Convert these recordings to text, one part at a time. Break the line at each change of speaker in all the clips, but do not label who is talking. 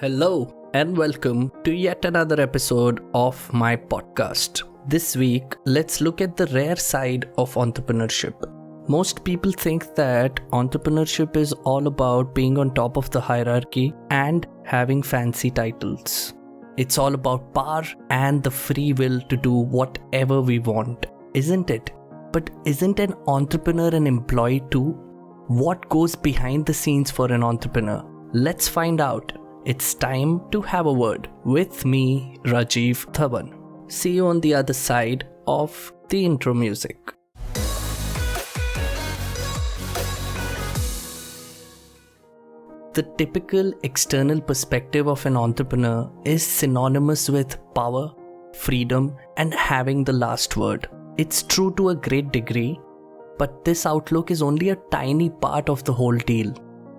Hello and welcome to yet another episode of my podcast. This week, let's look at the rare side of entrepreneurship. Most people think that entrepreneurship is all about being on top of the hierarchy and having fancy titles. It's all about power and the free will to do whatever we want, isn't it? But isn't an entrepreneur an employee too? What goes behind the scenes for an entrepreneur? Let's find out. It's time to have a word with me, Rajive Dhavan. See you on the other side of the intro music. The typical external perspective of an entrepreneur is synonymous with power, freedom, and having the last word. It's true to a great degree, but this outlook is only a tiny part of the whole deal.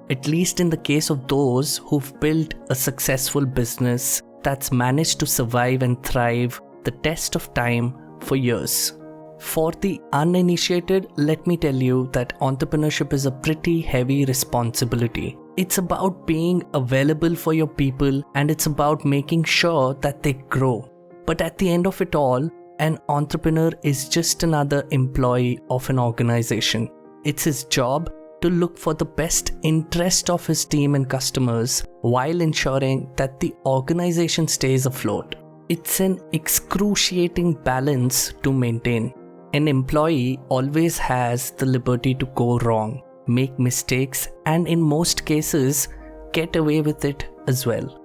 At least in the case of those who've built a successful business that's managed to survive and thrive the test of time for years. For the uninitiated, let me tell you that entrepreneurship is a pretty heavy responsibility. It's about being available for your people and it's about making sure that they grow. But at the end of it all, an entrepreneur is just another employee of an organization. It's his job to look for the best interest of his team and customers while ensuring that the organization stays afloat. It's an excruciating balance to maintain. An employee always has the liberty to go wrong, make mistakes, and in most cases, get away with it as well.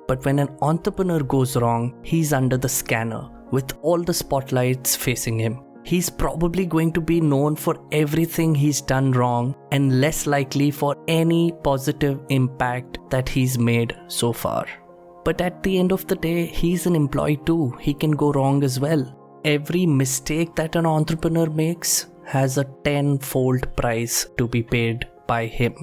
But when an entrepreneur goes wrong, he's under the scanner with all the spotlights facing him. He's probably going to be known for everything he's done wrong and less likely for any positive impact that he's made so far. But at the end of the day, he's an employee too. He can go wrong as well. Every mistake that an entrepreneur makes has a tenfold price to be paid by him.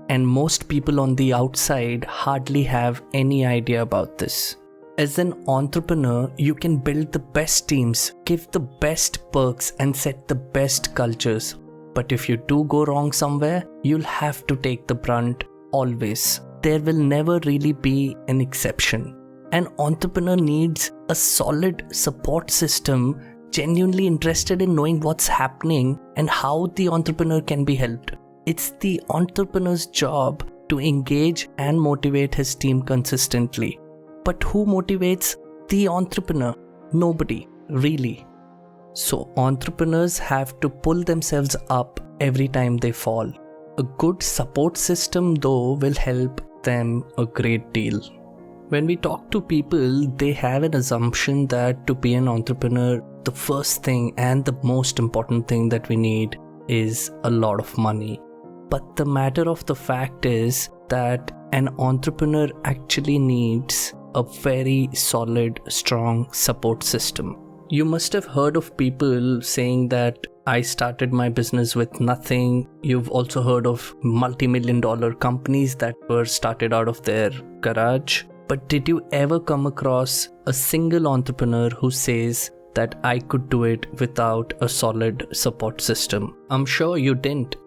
And most people on the outside hardly have any idea about this. As an entrepreneur, you can build the best teams, give the best perks, and set the best cultures. But if you do go wrong somewhere, you'll have to take the brunt always. There will never really be an exception. An entrepreneur needs a solid support system, genuinely interested in knowing what's happening and how the entrepreneur can be helped. It's the entrepreneur's job to engage and motivate his team consistently. But who motivates the entrepreneur? Nobody, really. So entrepreneurs have to pull themselves up every time they fall. A good support system, though, will help them a great deal. When we talk to people, they have an assumption that to be an entrepreneur, the first thing and the most important thing that we need is a lot of money. But the matter of the fact is that an entrepreneur actually needs a very solid, strong support system. You must have heard of people saying that I started my business with nothing. You've also heard of multi-million-dollar companies that were started out of their garage. But did you ever come across a single entrepreneur who says that I could do it without a solid support system? I'm sure you didn't.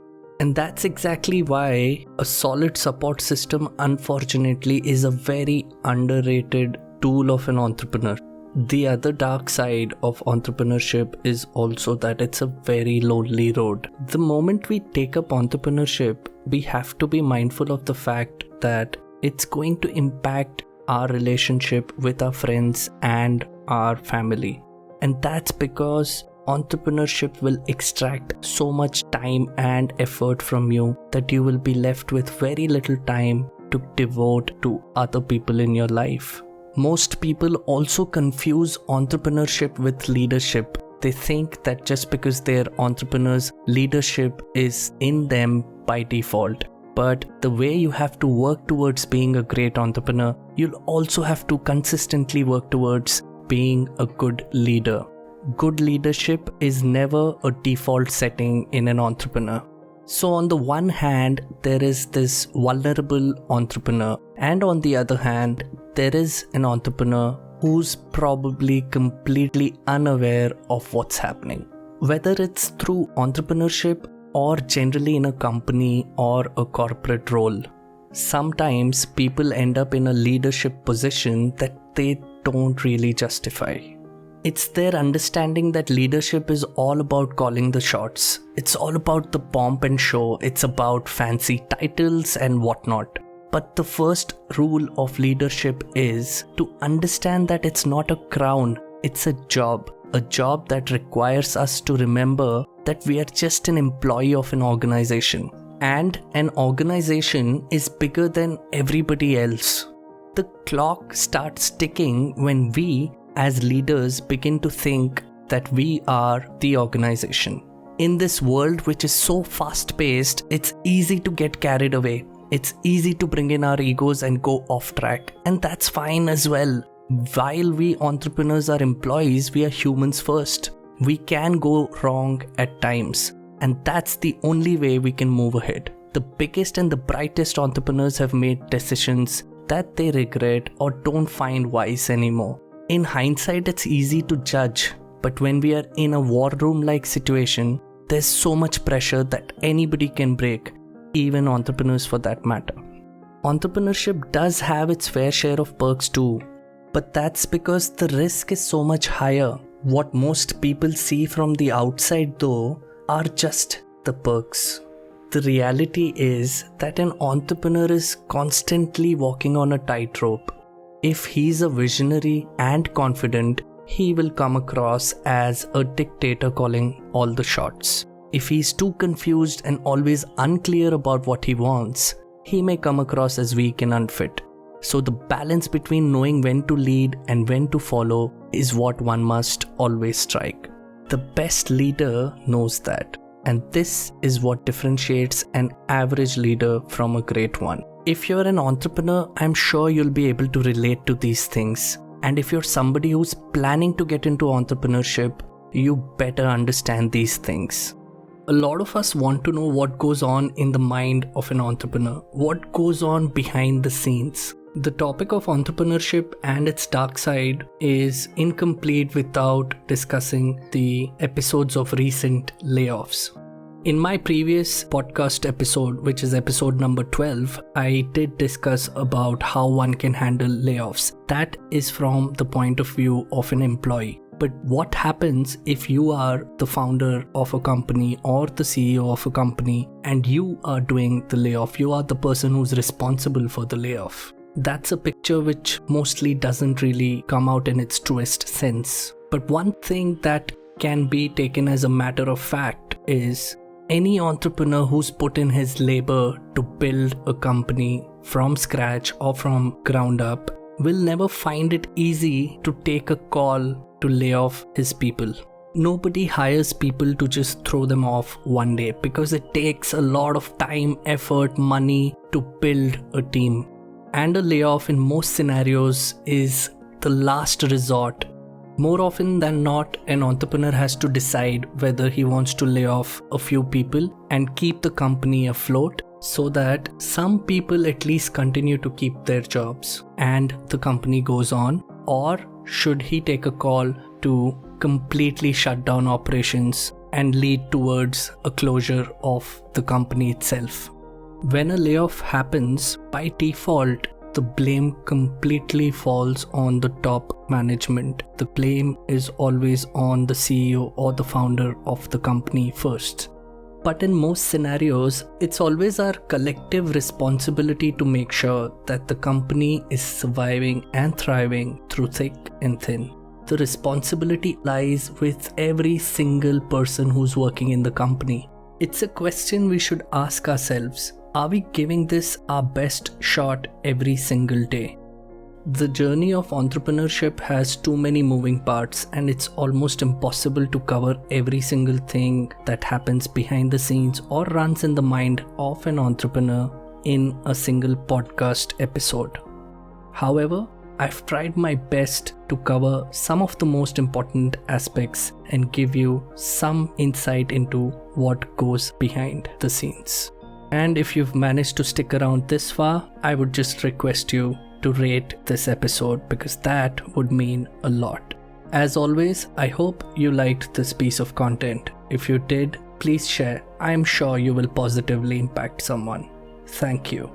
And that's exactly why a solid support system, unfortunately, is a very underrated tool of an entrepreneur. The other dark side of entrepreneurship is also that it's a very lonely road. The moment we take up entrepreneurship, we have to be mindful of the fact that it's going to impact our relationship with our friends and our family. And that's because entrepreneurship will extract so much time and effort from you that you will be left with very little time to devote to other people in your life. Most people also confuse entrepreneurship with leadership. They think that just because they're entrepreneurs, leadership is in them by default. But the way you have to work towards being a great entrepreneur, you'll also have to consistently work towards being a good leader. Good leadership is never a default setting in an entrepreneur. So on the one hand, there is this vulnerable entrepreneur, and on the other hand, there is an entrepreneur who's probably completely unaware of what's happening. Whether it's through entrepreneurship or generally in a company or a corporate role, sometimes people end up in a leadership position that they don't really justify. It's their understanding that leadership is all about calling the shots. It's all about the pomp and show. It's about fancy titles and whatnot. But the first rule of leadership is to understand that it's not a crown, it's a job that requires us to remember that we are just an employee of an organization. And an organization is bigger than everybody else. The clock starts ticking when we, as leaders, begin to think that we are the organization. In this world which is so fast-paced, it's easy to get carried away. It's easy to bring in our egos and go off track, and that's fine as well. While we entrepreneurs are employees, we are humans first. We can go wrong at times, and that's the only way we can move ahead. The biggest and the brightest entrepreneurs have made decisions that they regret or don't find wise anymore. In hindsight, it's easy to judge, but when we are in a war room-like situation, there's so much pressure that anybody can break, even entrepreneurs for that matter. Entrepreneurship does have its fair share of perks too, but that's because the risk is so much higher. What most people see from the outside though are just the perks. The reality is that an entrepreneur is constantly walking on a tightrope. If he's a visionary and confident, he will come across as a dictator calling all the shots. If he's too confused and always unclear about what he wants, he may come across as weak and unfit. So the balance between knowing when to lead and when to follow is what one must always strike. The best leader knows that, and this is what differentiates an average leader from a great one. If you're an entrepreneur, I'm sure you'll be able to relate to these things. And if you're somebody who's planning to get into entrepreneurship, you better understand these things. A lot of us want to know what goes on in the mind of an entrepreneur, what goes on behind the scenes. The topic of entrepreneurship and its dark side is incomplete without discussing the episodes of recent layoffs. In my previous podcast episode, which is episode number 12, I did discuss about how one can handle layoffs. That is from the point of view of an employee. But what happens if you are the founder of a company or the CEO of a company and you are doing the layoff? You are the person who's responsible for the layoff. That's a picture which mostly doesn't really come out in its truest sense. But one thing that can be taken as a matter of fact is any entrepreneur who's put in his labor to build a company from scratch or from ground up will never find it easy to take a call to lay off his people. Nobody hires people to just throw them off one day because it takes a lot of time, effort, money to build a team. And a layoff in most scenarios is the last resort. More often than not, an entrepreneur has to decide whether he wants to lay off a few people and keep the company afloat so that some people at least continue to keep their jobs and the company goes on, or should he take a call to completely shut down operations and lead towards a closure of the company itself. When a layoff happens, by default, the blame completely falls on the top management. The blame is always on the CEO or the founder of the company first. But in most scenarios, it's always our collective responsibility to make sure that the company is surviving and thriving through thick and thin. The responsibility lies with every single person who's working in the company. It's a question we should ask ourselves. Are we giving this our best shot every single day? The journey of entrepreneurship has too many moving parts, and it's almost impossible to cover every single thing that happens behind the scenes or runs in the mind of an entrepreneur in a single podcast episode. However, I've tried my best to cover some of the most important aspects and give you some insight into what goes behind the scenes. And if you've managed to stick around this far, I would just request you to rate this episode because that would mean a lot. As always, I hope you liked this piece of content. If you did, please share. I'm sure you will positively impact someone. Thank you.